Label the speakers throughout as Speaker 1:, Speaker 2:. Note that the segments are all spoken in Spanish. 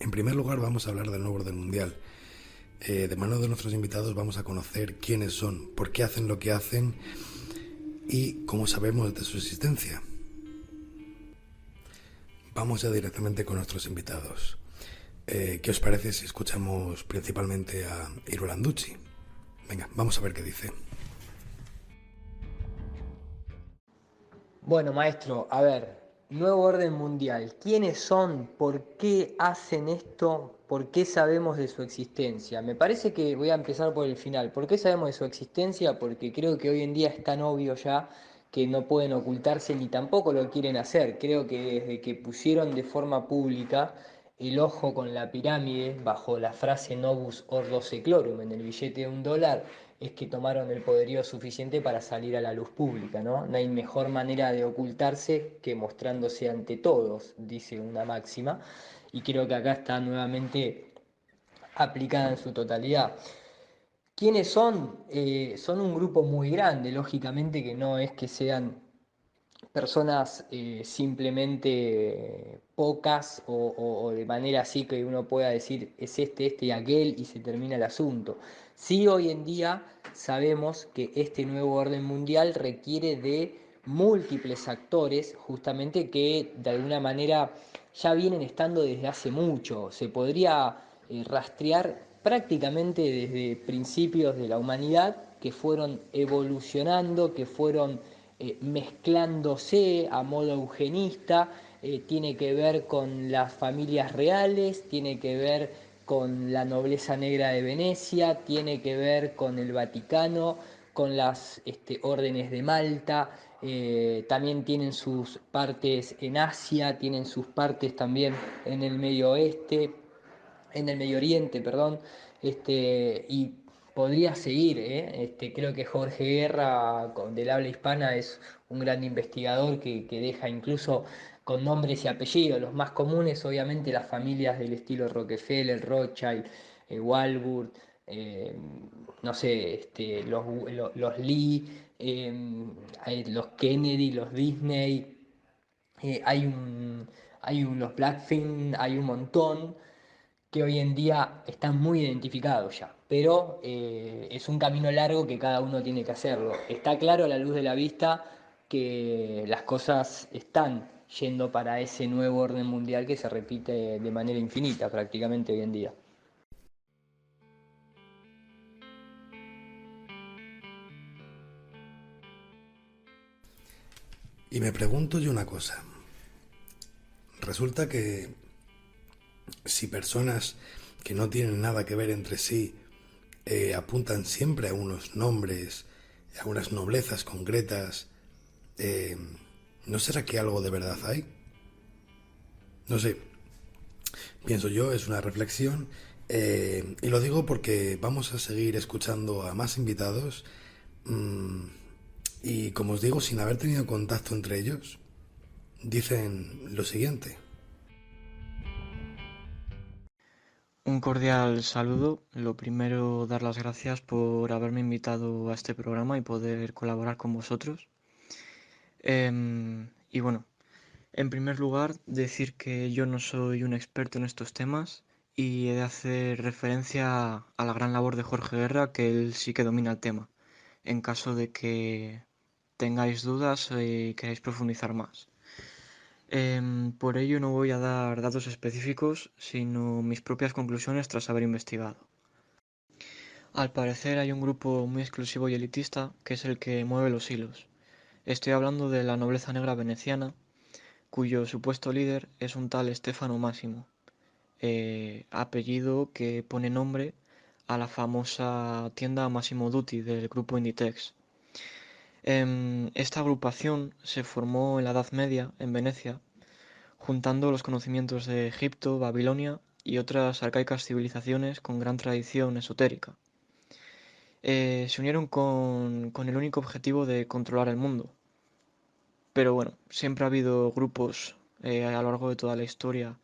Speaker 1: En primer lugar vamos a hablar del nuevo orden mundial. De mano de nuestros invitados vamos a conocer quiénes son, por qué hacen lo que hacen y cómo sabemos de su existencia. Vamos ya directamente con nuestros invitados. ¿Qué os parece si escuchamos principalmente a Iro Landucci? Venga, vamos a ver qué dice.
Speaker 2: Bueno, maestro, a ver, nuevo orden mundial. ¿Quiénes son? ¿Por qué hacen esto? ¿Por qué sabemos de su existencia? Me parece que voy a empezar por el final. ¿Por qué sabemos de su existencia? Porque creo que hoy en día es tan obvio ya que no pueden ocultarse ni tampoco lo quieren hacer. Creo que desde que pusieron de forma pública el ojo con la pirámide bajo la frase Novus Ordo Seclorum en el billete de $1, es que tomaron el poderío suficiente para salir a la luz pública, ¿no? No hay mejor manera de ocultarse que mostrándose ante todos, dice una máxima, y creo que acá está nuevamente aplicada en su totalidad. ¿Quiénes son? Son un grupo muy grande, lógicamente que no es que sean personas simplemente pocas o de manera así que uno pueda decir es este y aquel y se termina el asunto. Sí, hoy en día sabemos que este nuevo orden mundial requiere de múltiples actores justamente que de alguna manera ya vienen estando desde hace mucho. Se podría rastrear prácticamente desde principios de la humanidad que fueron evolucionando, que fueron mezclándose a modo eugenista, tiene que ver con las familias reales, tiene que ver con la nobleza negra de Venecia, tiene que ver con el Vaticano, con las órdenes de Malta, también tienen sus partes en Asia, tienen sus partes también en el Medio Oeste, en el Medio Oriente, perdón, y podría seguir, ¿eh? Creo que Jorge Guerra, del habla hispana, es un gran investigador que deja incluso con nombres y apellidos, los más comunes, obviamente, las familias del estilo Rockefeller, Rothschild, Walbur, eh, no sé, los Lee, los Kennedy, los Disney, los Blackfin, hay un montón que hoy en día están muy identificados ya, pero es un camino largo que cada uno tiene que hacerlo. Está claro a la luz de la vista que las cosas están yendo para ese nuevo orden mundial que se repite de manera infinita prácticamente hoy en día.
Speaker 1: Y me pregunto yo una cosa. Resulta que si personas que no tienen nada que ver entre sí apuntan siempre a unos nombres, a unas noblezas concretas, eh, ¿no será que algo de verdad hay? No sé, pienso yo, es una reflexión y lo digo porque vamos a seguir escuchando a más invitados y como os digo, sin haber tenido contacto entre ellos, dicen lo siguiente.
Speaker 3: Un cordial saludo. Lo primero, dar las gracias por haberme invitado a este programa y poder colaborar con vosotros. Y bueno, en primer lugar, decir que yo no soy un experto en estos temas y he de hacer referencia a la gran labor de Jorge Guerra, que él sí que domina el tema, en caso de que tengáis dudas y queráis profundizar más. Por ello no voy a dar datos específicos, sino mis propias conclusiones tras haber investigado. Al parecer hay un grupo muy exclusivo y elitista que es el que mueve los hilos. Estoy hablando de la nobleza negra veneciana, cuyo supuesto líder es un tal Stefano Massimo, apellido que pone nombre a la famosa tienda Massimo Dutti del grupo Inditex. Esta agrupación se formó en la Edad Media en Venecia, juntando los conocimientos de Egipto, Babilonia y otras arcaicas civilizaciones con gran tradición esotérica. Se unieron con el único objetivo de controlar el mundo. Pero bueno, siempre ha habido grupos a lo largo de toda la historia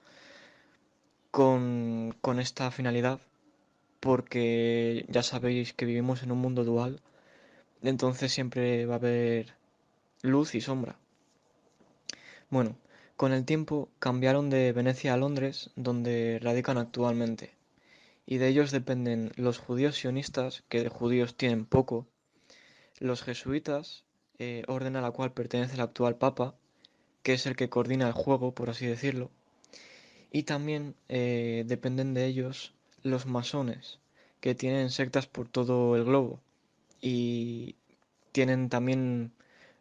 Speaker 3: con esta finalidad, porque ya sabéis que vivimos en un mundo dual, entonces siempre va a haber luz y sombra. Bueno, Con el tiempo cambiaron de Venecia a Londres, donde radican actualmente, y de ellos dependen los judíos sionistas, que de judíos tienen poco, los jesuitas, orden a la cual pertenece el actual papa, que es el que coordina el juego, por así decirlo, y también dependen de ellos los masones, que tienen sectas por todo el globo y tienen también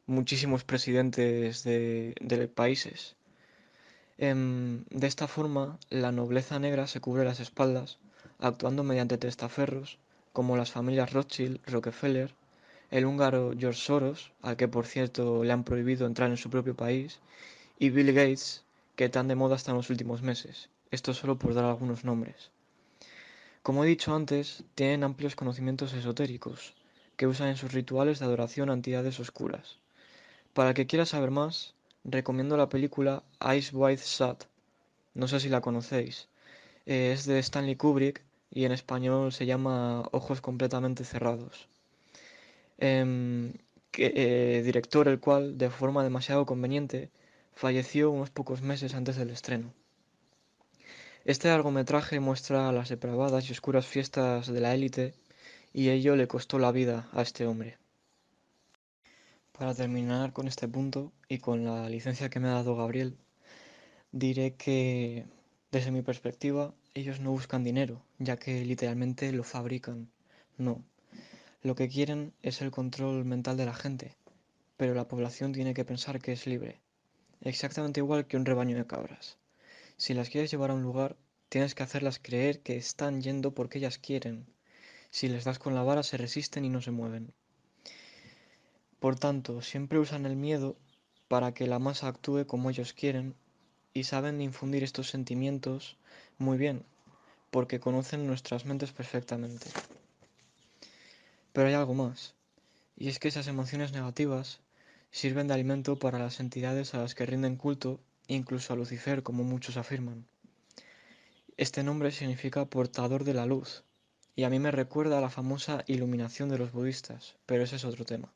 Speaker 3: muchísimos presidentes de países. De esta forma, la nobleza negra se cubre las espaldas, actuando mediante testaferros, como las familias Rothschild, Rockefeller, el húngaro George Soros, al que por cierto le han prohibido entrar en su propio país, y Bill Gates, que tan de moda hasta en los últimos meses. Esto solo por dar algunos nombres. Como he dicho antes, tienen amplios conocimientos esotéricos, que usan en sus rituales de adoración a entidades oscuras. Para el que quiera saber más, recomiendo la película Eyes Wide Shut. No sé si la conocéis. Es de Stanley Kubrick y en español se llama Ojos completamente cerrados. Em, Director el cual, de forma demasiado conveniente, falleció unos pocos meses antes del estreno. Este largometraje muestra las depravadas y oscuras fiestas de la élite y ello le costó la vida a este hombre. Para terminar con este punto y con la licencia que me ha dado Gabriel, diré que, desde mi perspectiva, ellos no buscan dinero, ya que literalmente lo fabrican. No, lo que quieren es el control mental de la gente, pero la población tiene que pensar que es libre, exactamente igual que un rebaño de cabras. Si las quieres llevar a un lugar, tienes que hacerlas creer que están yendo porque ellas quieren. Si les das con la vara, se resisten y no se mueven. Por tanto, siempre usan el miedo para que la masa actúe como ellos quieren y saben infundir estos sentimientos muy bien, porque conocen nuestras mentes perfectamente. Pero hay algo más, y es que esas emociones negativas sirven de alimento para las entidades a las que rinden culto, incluso a Lucifer, como muchos afirman. Este nombre significa portador de la luz, y a mí me recuerda a la famosa iluminación de los budistas, pero ese es otro tema.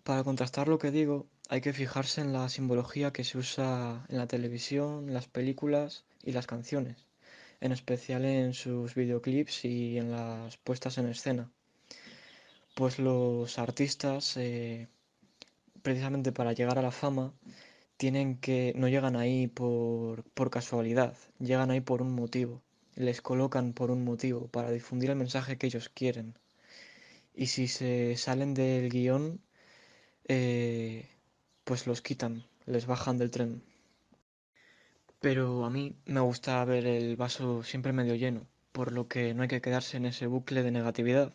Speaker 3: Para contrastar lo que digo, hay que fijarse en la simbología que se usa en la televisión, las películas y las canciones, en especial en sus videoclips y en las puestas en escena. Pues los artistas, precisamente para llegar a la fama, no llegan ahí por casualidad, llegan ahí por un motivo, les colocan por un motivo, para difundir el mensaje que ellos quieren. Y si se salen del guión, eh, pues los quitan, les bajan del tren. Pero a mí me gusta ver el vaso siempre medio lleno, por lo que no hay que quedarse en ese bucle de negatividad,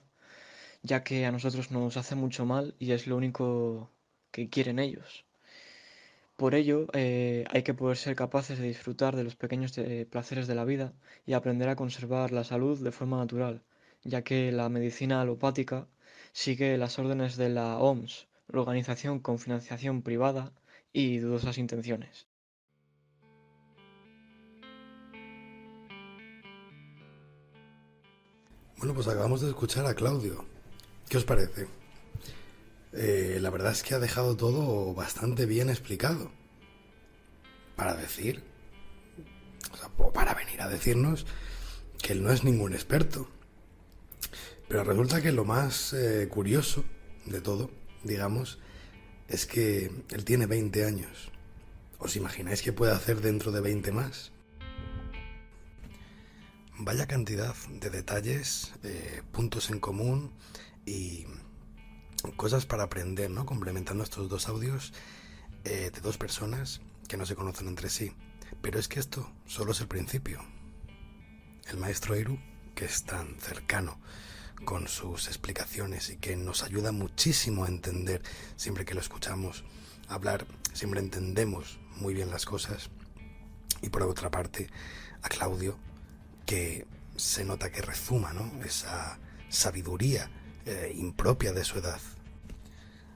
Speaker 3: ya que a nosotros nos hace mucho mal y es lo único que quieren ellos. Por ello, hay que poder ser capaces de disfrutar de los pequeños placeres de la vida y aprender a conservar la salud de forma natural, ya que la medicina alopática sigue las órdenes de la OMS, organización con financiación privada y dudosas intenciones.
Speaker 1: Bueno, pues acabamos de escuchar a Claudio. ¿Qué os parece? La verdad es que ha dejado todo bastante bien explicado. Para decir, o sea, para venir a decirnos que él no es ningún experto. Pero resulta que lo más curioso de todo, digamos, es que él tiene 20 años. ¿Os imagináis qué puede hacer dentro de 20 más? Vaya cantidad de detalles, puntos en común y cosas para aprender, ¿no? Complementando estos dos audios de dos personas que no se conocen entre sí. Pero es que esto solo es el principio. El maestro Eru, que es tan cercano con sus explicaciones y que nos ayuda muchísimo a entender, siempre que lo escuchamos hablar, siempre entendemos muy bien las cosas. Y por otra parte, a Claudio, que se nota que rezuma, ¿no? Esa sabiduría impropia de su edad.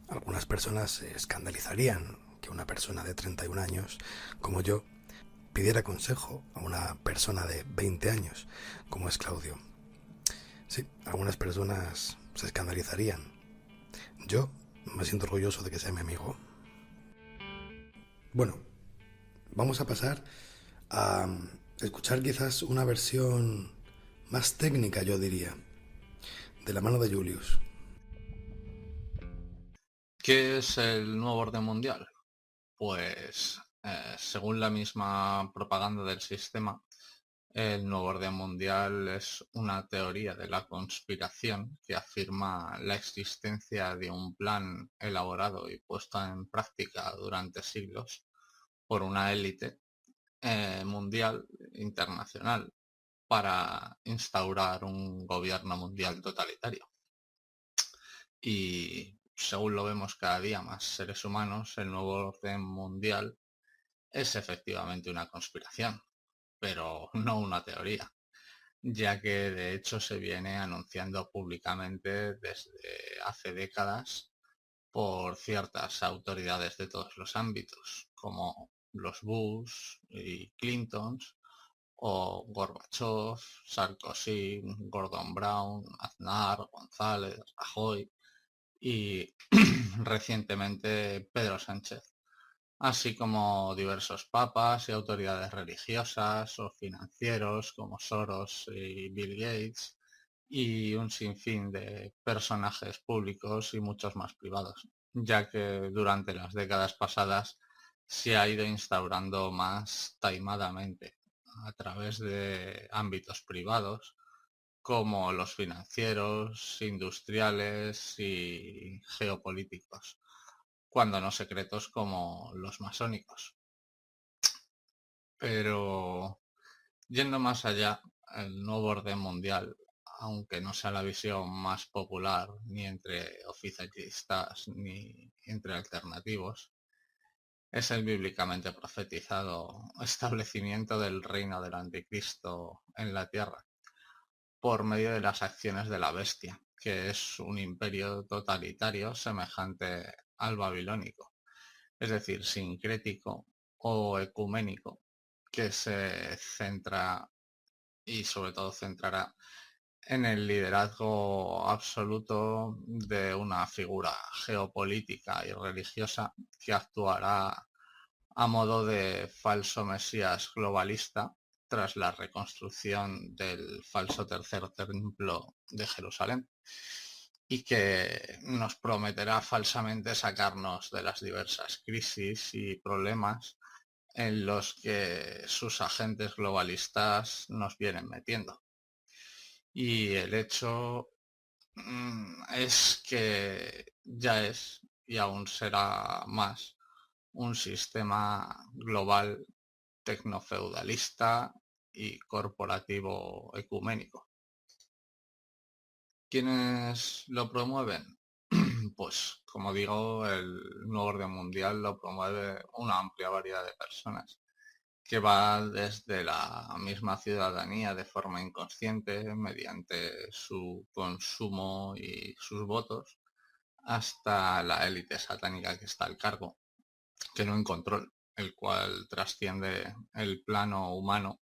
Speaker 1: Algunas personas se escandalizarían que una persona de 31 años, como yo, pidiera consejo a una persona de 20 años, como es Claudio. Sí, algunas personas se escandalizarían. Yo me siento orgulloso de que sea mi amigo. Bueno, vamos a pasar a escuchar quizás una versión más técnica, yo diría, de la mano de Julius.
Speaker 4: ¿Qué es el nuevo orden mundial? Pues, según la misma propaganda del sistema, el nuevo orden mundial es una teoría de la conspiración que afirma la existencia de un plan elaborado y puesto en práctica durante siglos por una élite mundial internacional para instaurar un gobierno mundial totalitario. Y según lo vemos cada día más seres humanos, el nuevo orden mundial es efectivamente una conspiración, pero no una teoría, ya que de hecho se viene anunciando públicamente desde hace décadas por ciertas autoridades de todos los ámbitos, como los Bush y Clintons, o Gorbachev, Sarkozy, Gordon Brown, Aznar, González, Rajoy y recientemente Pedro Sánchez, así como diversos papas y autoridades religiosas o financieros como Soros y Bill Gates, y un sinfín de personajes públicos y muchos más privados, ya que durante las décadas pasadas se ha ido instaurando más taimadamente a través de ámbitos privados como los financieros, industriales y geopolíticos, cuando no secretos como los masónicos. Pero yendo más allá, el nuevo orden mundial, aunque no sea la visión más popular ni entre oficialistas ni entre alternativos, es el bíblicamente profetizado establecimiento del reino del anticristo en la tierra por medio de las acciones de la bestia, que es un imperio totalitario semejante al babilónico, es decir, sincrético o ecuménico, que se centra y sobre todo centrará en el liderazgo absoluto de una figura geopolítica y religiosa que actuará a modo de falso mesías globalista tras la reconstrucción del falso tercer templo de Jerusalén, y que nos prometerá falsamente sacarnos de las diversas crisis y problemas en los que sus agentes globalistas nos vienen metiendo. Y el hecho es que ya es, y aún será más, un sistema global tecnofeudalista y corporativo ecuménico. ¿Quiénes lo promueven? Pues, como digo, el nuevo orden mundial lo promueve una amplia variedad de personas, que va desde la misma ciudadanía de forma inconsciente, mediante su consumo y sus votos, hasta la élite satánica que está al cargo, que no en control, el cual trasciende el plano humano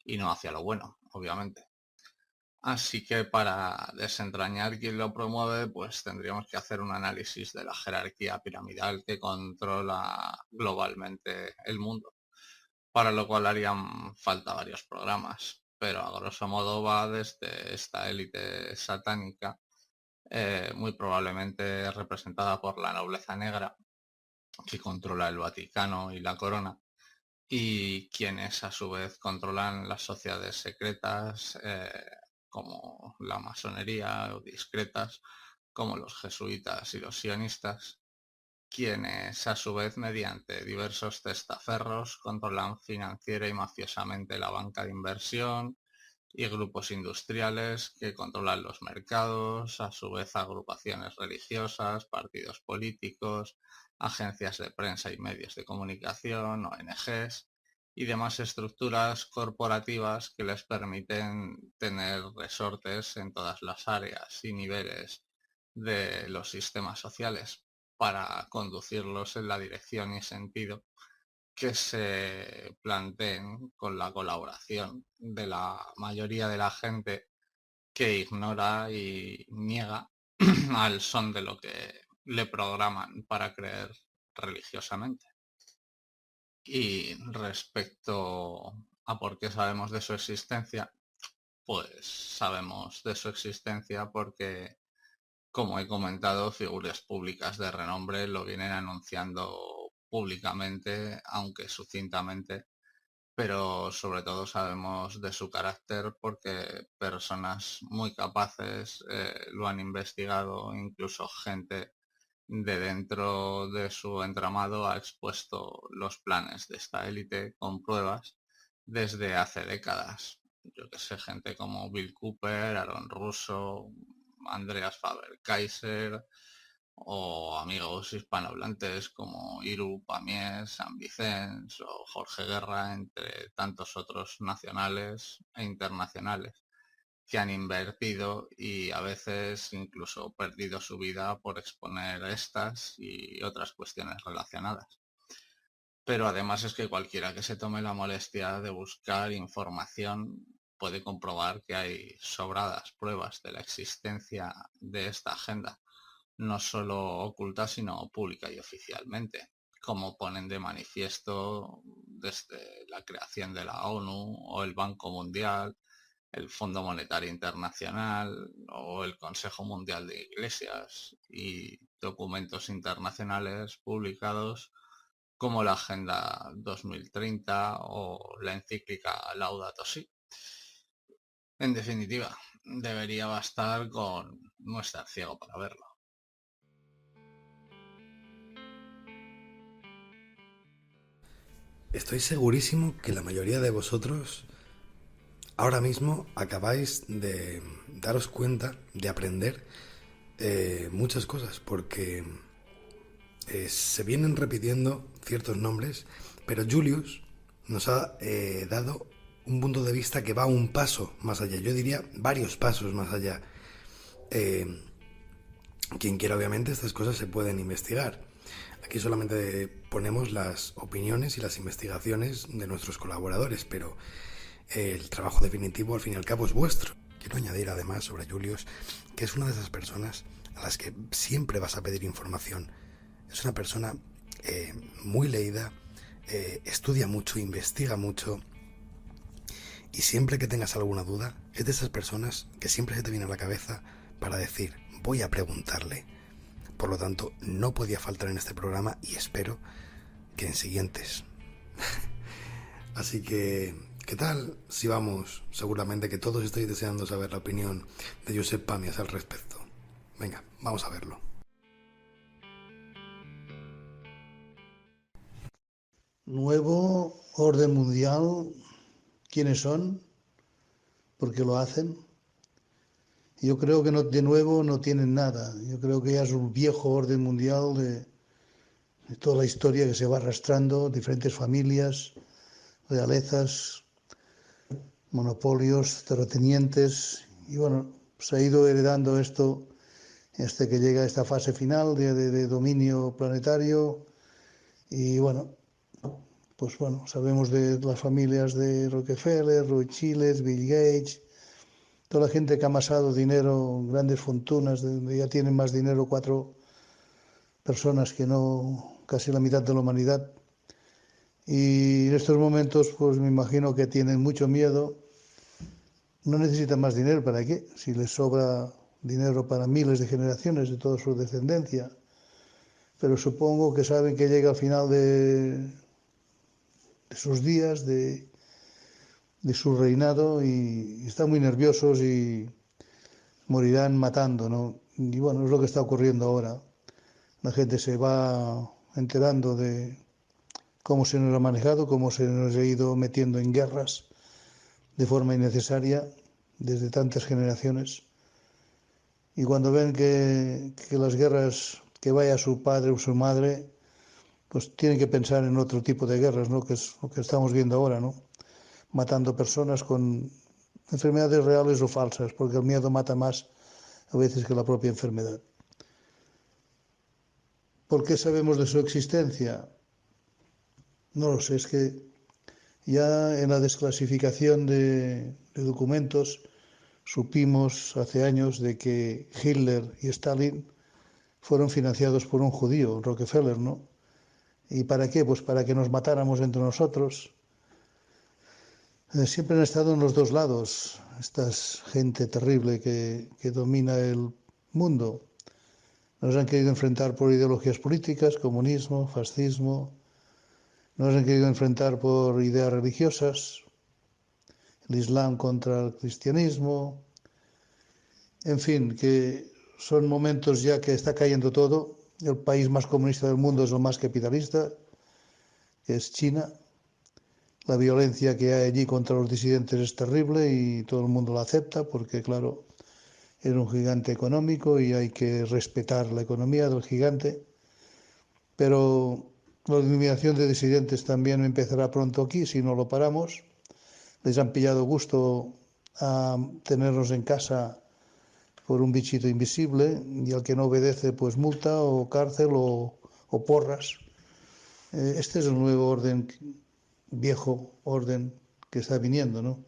Speaker 4: y no hacia lo bueno, obviamente. Así que para desentrañar quién lo promueve, pues tendríamos que hacer un análisis de la jerarquía piramidal que controla globalmente el mundo, para lo cual harían falta varios programas, pero a grosso modo va desde esta élite satánica, muy probablemente representada por la nobleza negra, que controla el Vaticano y la corona, y quienes a su vez controlan las sociedades secretas, como la masonería, o discretas, como los jesuitas y los sionistas, quienes a su vez mediante diversos testaferros controlan financiera y mafiosamente la banca de inversión y grupos industriales que controlan los mercados, a su vez agrupaciones religiosas, partidos políticos, agencias de prensa y medios de comunicación, ONGs y demás estructuras corporativas que les permiten tener resortes en todas las áreas y niveles de los sistemas sociales para conducirlos en la dirección y sentido que se planteen, con la colaboración de la mayoría de la gente que ignora y niega al son de lo que le programan para creer religiosamente. Y respecto a por qué sabemos de su existencia, pues sabemos de su existencia porque, como he comentado, figuras públicas de renombre lo vienen anunciando públicamente, aunque sucintamente, pero sobre todo sabemos de su carácter porque personas muy capaces lo han investigado, incluso gente de dentro de su entramado ha expuesto los planes de esta élite con pruebas desde hace décadas. Yo que sé, gente como Bill Cooper, Aaron Russo, Andreas Faber-Kaiser o amigos hispanohablantes como Iru, Pamies, San Vicens o Jorge Guerra, entre tantos otros nacionales e internacionales que han invertido y a veces incluso perdido su vida por exponer estas y otras cuestiones relacionadas. Pero además es que cualquiera que se tome la molestia de buscar información puede comprobar que hay sobradas pruebas de la existencia de esta agenda, no solo oculta, sino pública y oficialmente, como ponen de manifiesto desde la creación de la ONU o el Banco Mundial, el Fondo Monetario Internacional o el Consejo Mundial de Iglesias y documentos internacionales publicados como la Agenda 2030 o la encíclica Laudato Si. En definitiva, debería bastar con no estar ciego para verlo.
Speaker 1: Estoy segurísimo que la mayoría de vosotros ahora mismo acabáis de daros cuenta, de aprender muchas cosas, porque se vienen repitiendo ciertos nombres, pero Julius nos ha dado un punto de vista que va un paso más allá, yo diría varios pasos más allá. Quien quiera, obviamente, estas cosas se pueden investigar. Aquí solamente ponemos las opiniones y las investigaciones de nuestros colaboradores, pero el trabajo definitivo al fin y al cabo es vuestro. Quiero añadir además sobre Julius que es una de esas personas a las que siempre vas a pedir información. Es una persona muy leída, estudia mucho, investiga mucho, y siempre que tengas alguna duda es de esas personas que siempre se te viene a la cabeza para decir, voy a preguntarle. Por lo tanto, no podía faltar en este programa y espero que en siguientes. Así que, ¿qué tal si vamos? Seguramente que todos estáis deseando saber la opinión de Josep Pamias al respecto. Venga, vamos a verlo.
Speaker 5: Nuevo orden mundial, ¿quiénes son? ¿Por qué lo hacen? Yo creo que de nuevo no tienen nada. Yo creo que ya es un viejo orden mundial de toda la historia que se va arrastrando, diferentes familias, realezas, monopolios, terratenientes, y bueno, se ha ido heredando esto hasta que llega a esta fase final de dominio planetario. Y bueno, pues bueno, sabemos de las familias de Rockefeller, Rothschild, Bill Gates, toda la gente que ha amasado dinero, grandes fortunas, donde ya tienen más dinero 4 personas que no casi la mitad de la humanidad. Y en estos momentos, pues me imagino que tienen mucho miedo. No necesitan más dinero, ¿para qué? Si les sobra dinero para miles de generaciones de toda su descendencia. Pero supongo que saben que llega al final de sus días, de su reinado, y están muy nerviosos y morirán matando, ¿no? Y bueno, es lo que está ocurriendo ahora. La gente se va enterando de cómo se nos ha manejado, cómo se nos ha ido metiendo en guerras de forma innecesaria desde tantas generaciones. Y cuando ven que las guerras, que vaya su padre o su madre, pues tienen que pensar en otro tipo de guerras, ¿no? Que es lo que estamos viendo ahora, ¿no? Matando personas con enfermedades reales o falsas, porque el miedo mata más a veces que la propia enfermedad. ¿Por qué sabemos de su existencia? No lo sé, es que ya en la desclasificación de documentos supimos hace años de que Hitler y Stalin fueron financiados por un judío, Rockefeller, ¿no? ¿Y para qué? Pues para que nos matáramos entre nosotros. Siempre han estado en los dos lados, esta gente terrible que domina el mundo. Nos han querido enfrentar por ideologías políticas, comunismo, fascismo. Nos han querido enfrentar por ideas religiosas, el Islam contra el cristianismo. En fin, que son momentos ya que está cayendo todo. El país más comunista del mundo es el más capitalista, que es China. La violencia que hay allí contra los disidentes es terrible y todo el mundo la acepta porque, claro, es un gigante económico y hay que respetar la economía del gigante. Pero la eliminación de disidentes también empezará pronto aquí si no lo paramos. Les han pillado gusto a tenernos en casa por un bichito invisible y al que no obedece pues multa o cárcel o porras. Este es el nuevo orden, viejo orden que está viniendo, ¿no?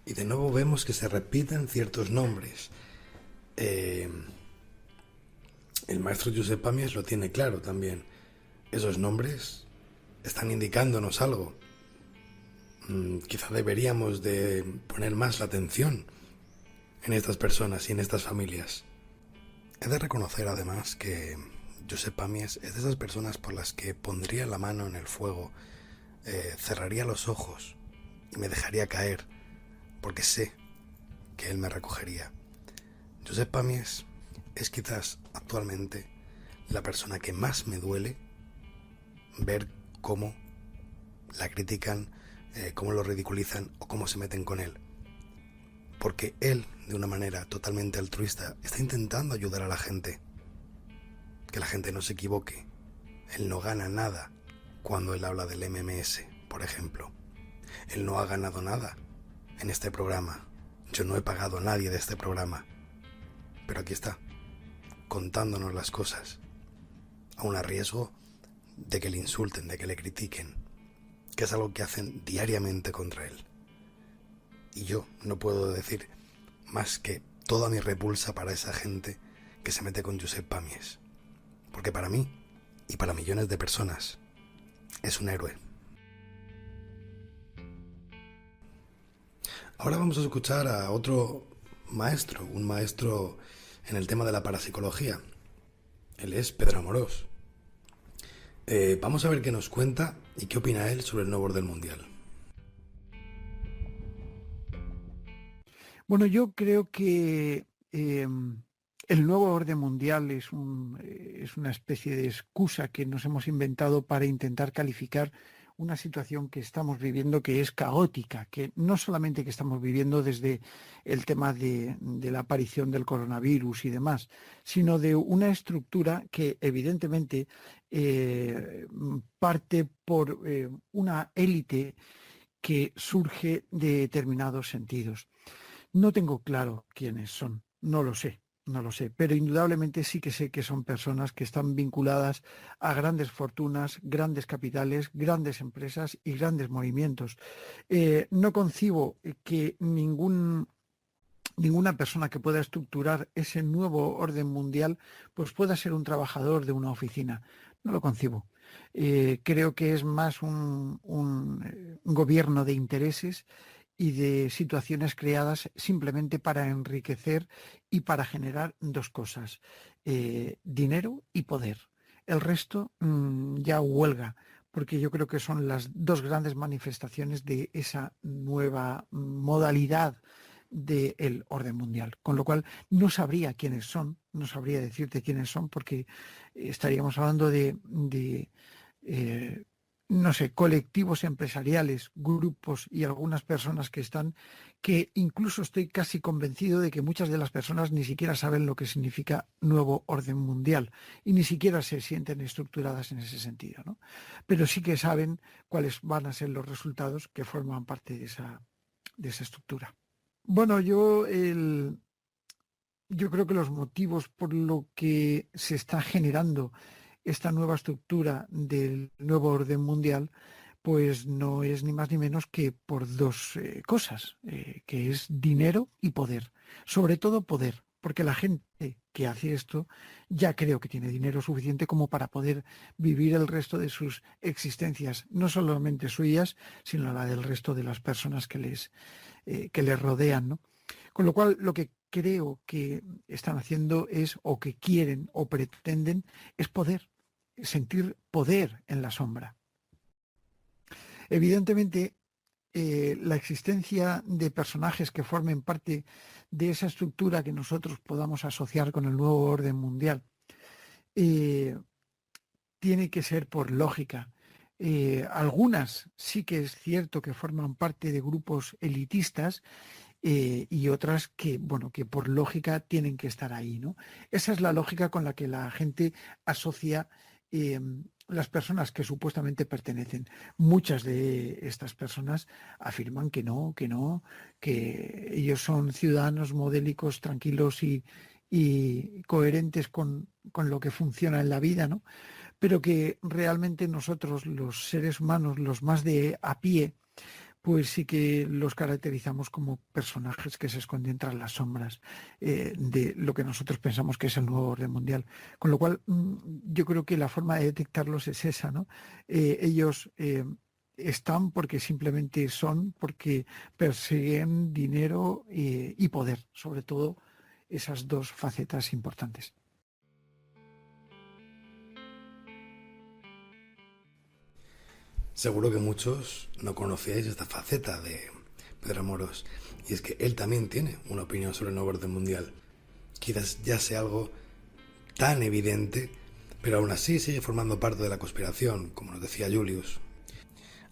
Speaker 1: Y de nuevo vemos que se repiten ciertos nombres. El maestro Josep Pàmies lo tiene claro también. Esos nombres están indicándonos algo. Quizá deberíamos de poner más la atención en estas personas y en estas familias. He de reconocer además que Josep Pàmies es de esas personas por las que pondría la mano en el fuego, cerraría los ojos y me dejaría caer, porque sé que él me recogería. Josep Pàmies es quizás actualmente la persona que más me duele ver cómo la critican, cómo lo ridiculizan o cómo se meten con él. Porque él, de una manera totalmente altruista, está intentando ayudar a la gente. Que la gente no se equivoque. Él no gana nada cuando él habla del MMS, por ejemplo. Él no ha ganado nada en este programa. Yo no he pagado a nadie de este programa. Pero aquí está, contándonos las cosas, aun a riesgo de que le insulten, de que le critiquen, que es algo que hacen diariamente contra él. Y yo no puedo decir más que toda mi repulsa para esa gente que se mete con Josep Pàmies, porque para mí y para millones de personas es un héroe. Ahora vamos a escuchar a otro maestro, un maestro en el tema de la parapsicología. Él es Pedro Amorós. Vamos a ver qué nos cuenta y qué opina él sobre el nuevo orden mundial.
Speaker 6: Bueno, yo creo que el nuevo orden mundial es una especie de excusa que nos hemos inventado para intentar calificar una situación que estamos viviendo que es caótica, que no solamente que estamos viviendo desde el tema de la aparición del coronavirus y demás, sino de una estructura que evidentemente parte por una élite que surge de determinados sentidos. No tengo claro quiénes son, no lo sé, pero indudablemente sí que sé que son personas que están vinculadas a grandes fortunas, grandes capitales, grandes empresas y grandes movimientos. No concibo que ninguna persona que pueda estructurar ese nuevo orden mundial pues pueda ser un trabajador de una oficina. No lo concibo. Creo que es más un gobierno de intereses y de situaciones creadas simplemente para enriquecer y para generar dos cosas, dinero y poder. El resto ya huelga, porque yo creo que son las dos grandes manifestaciones de esa nueva modalidad del orden mundial, con lo cual no sabría quiénes son, no sabría decirte quiénes son, porque estaríamos hablando de no sé, colectivos empresariales, grupos y algunas personas que incluso estoy casi convencido de que muchas de las personas ni siquiera saben lo que significa nuevo orden mundial y ni siquiera se sienten estructuradas en ese sentido, ¿no? Pero sí que saben cuáles van a ser los resultados que forman parte de esa estructura. Bueno, yo creo que los motivos por lo que se está generando esta nueva estructura del nuevo orden mundial, pues no es ni más ni menos que por dos cosas, que es dinero y poder. Sobre todo poder, porque la gente que hace esto ya creo que tiene dinero suficiente como para poder vivir el resto de sus existencias, no solamente suyas, sino la del resto de las personas que les rodean, ¿no? Con lo cual, lo que creo que están haciendo es, o que quieren o pretenden, es poder, sentir poder en la sombra. Evidentemente, la existencia de personajes que formen parte de esa estructura que nosotros podamos asociar con el nuevo orden mundial tiene que ser por lógica. Algunas sí que es cierto que forman parte de grupos elitistas y otras que, bueno, que por lógica tienen que estar ahí, ¿no? Esa es la lógica con la que la gente asocia las personas que supuestamente pertenecen. Muchas de estas personas afirman que no, que ellos son ciudadanos modélicos, tranquilos y coherentes con lo que funciona en la vida, ¿no? Pero que realmente nosotros, los seres humanos, los más de a pie, pues sí que los caracterizamos como personajes que se esconden tras las sombras de lo que nosotros pensamos que es el nuevo orden mundial. Con lo cual, yo creo que la forma de detectarlos es esa, ¿no? Ellos están porque simplemente son, porque persiguen dinero y poder, sobre todo esas dos facetas importantes.
Speaker 1: Seguro que muchos no conocíais esta faceta de Pedro Amorós, y es que él también tiene una opinión sobre el nuevo orden mundial. Quizás ya sea algo tan evidente, pero aún así sigue formando parte de la conspiración, como nos decía Julius.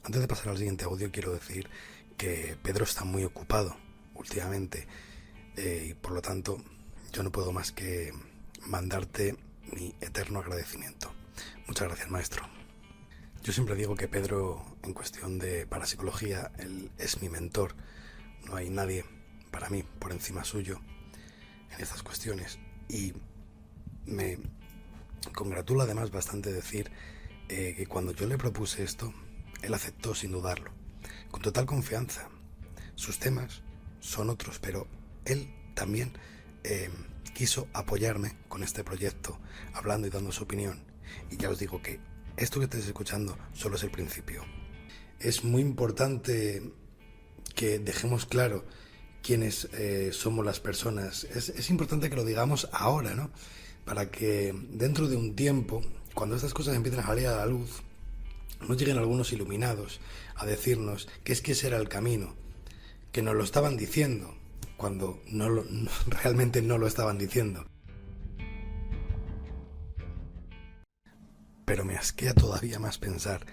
Speaker 1: Antes de pasar al siguiente audio, quiero decir que Pedro está muy ocupado últimamente, y por lo tanto yo no puedo más que mandarte mi eterno agradecimiento. Muchas gracias, maestro. Yo siempre digo que Pedro, en cuestión de parapsicología, él es mi mentor. No hay nadie, para mí, por encima suyo en estas cuestiones. Y me congratula además bastante decir que cuando yo le propuse esto, él aceptó sin dudarlo, con total confianza. Sus temas son otros, pero él también quiso apoyarme con este proyecto, hablando y dando su opinión. Y ya os digo que esto que estáis escuchando solo es el principio. Es muy importante que dejemos claro quiénes somos las personas. Es importante que lo digamos ahora, ¿no? Para que dentro de un tiempo, cuando estas cosas empiecen a salir a la luz, no lleguen algunos iluminados a decirnos que es que ese era el camino, que nos lo estaban diciendo, cuando realmente no lo estaban diciendo. Pero me asquea todavía más pensar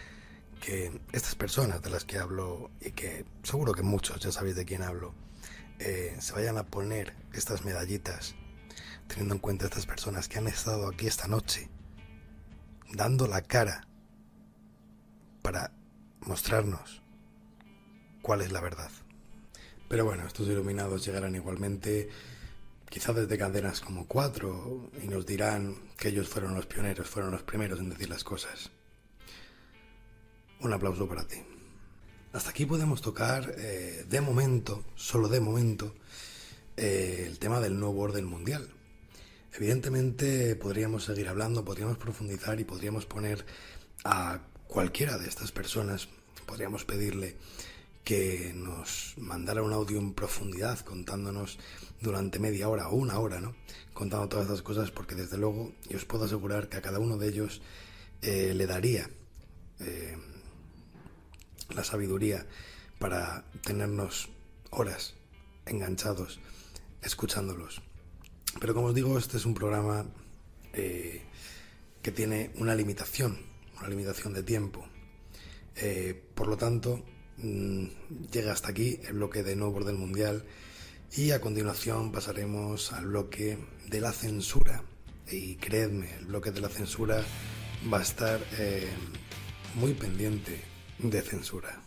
Speaker 1: que estas personas de las que hablo, y que seguro que muchos ya sabéis de quién hablo, se vayan a poner estas medallitas, teniendo en cuenta estas personas que han estado aquí esta noche, dando la cara para mostrarnos cuál es la verdad. Pero bueno, estos iluminados llegarán igualmente, quizás desde cadenas como 4, y nos dirán que ellos fueron los pioneros, fueron los primeros en decir las cosas. Un aplauso para ti. Hasta aquí podemos tocar, de momento, solo de momento, el tema del nuevo orden mundial. Evidentemente podríamos seguir hablando, podríamos profundizar y podríamos poner a cualquiera de estas personas, podríamos pedirle que nos mandara un audio en profundidad contándonos durante media hora o una hora, ¿no? Contando todas estas cosas, porque desde luego yo os puedo asegurar que a cada uno de ellos le daría la sabiduría para tenernos horas enganchados escuchándolos. Pero como os digo, este es un programa que tiene una limitación de tiempo. Por lo tanto, llega hasta aquí el bloque de Nuevo Orden Mundial, y a continuación pasaremos al bloque de la censura. Y creedme, el bloque de la censura va a estar muy pendiente de censura.